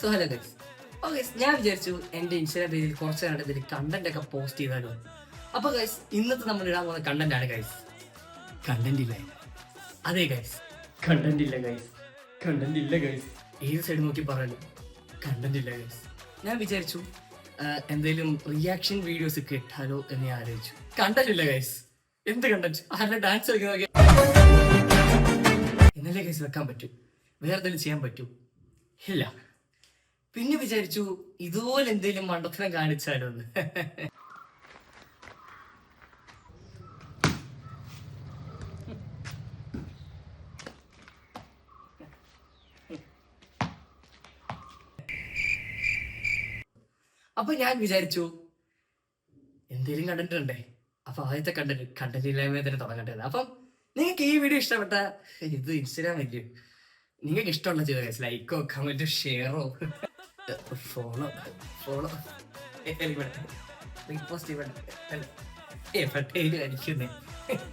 So hello guys. Okay, ഞാൻ വിചാരിച്ചു എൻ്റെ ഇൻസ്റ്റാഗ്രാം പേജിൽ കുറച്ച് നേരം ഇതിൽ കണ്ടന്റ് ഒക്കെ പോസ്റ്റ് ചെയ്താലോ. അപ്പോൾ ഗൈസ്, ഇന്നത്തെ നമ്മൾ ഇടാൻ പോകുന്ന കണ്ടന്റ് ആണ് ഗൈസ്. കണ്ടന്റ് ഇല്ല. അതെ ഗൈസ്, കണ്ടന്റ് ഇല്ല ഗൈസ്. കണ്ടന്റ് ഇല്ല ഗൈസ്. ഏത് സൈഡ് നോക്കി പറയാലോ, കണ്ടന്റ് ഇല്ല ഗൈസ്. ഞാൻ വിചാരിച്ചു എന്തെങ്കിലും റിയാക്ഷൻ വീഡിയോസ് ഒക്കെ ഇട്ടാലോ എന്ന് ഞാൻ ആലോചിച്ചു. കണ്ടന്റ് ഇല്ല ഗൈസ്. എന്ത് കണ്ടന്റ്? ആരുടെ ഡാൻസ് കളിക്കുന്ന എന്നല്ലേ ഗൈസ് വെക്കാൻ പറ്റൂ? വേറെ എന്തെങ്കിലും ചെയ്യാൻ പറ്റൂ? ഇല്ല. പിന്നെ വിചാരിച്ചു ഇതുപോലെ എന്തെങ്കിലും മണ്ടത്തരം കാണിച്ചാലോ എന്ന്. അപ്പൊ ഞാൻ വിചാരിച്ചു എന്തേലും കണ്ടന്റ് ഉണ്ടേ. അപ്പൊ ആദ്യത്തെ കണ്ടന്റ് ഇല്ലായ്മ തന്നെ തുടങ്ങട്ടെ. അപ്പം നിങ്ങൾക്ക് ഈ വീഡിയോ ഇഷ്ടപ്പെട്ട ഇത് ഇൻസ്റ്റാഗ്രാം ഇല്ലേ, നിങ്ങൾക്ക് ഇഷ്ടമുള്ള ചെയ്ത ലൈക്കോ കമന്റോ ഷെയറോ ഫോളോ റീപോസ്റ്റ് എവിടെയും അടിക്കുന്നേ.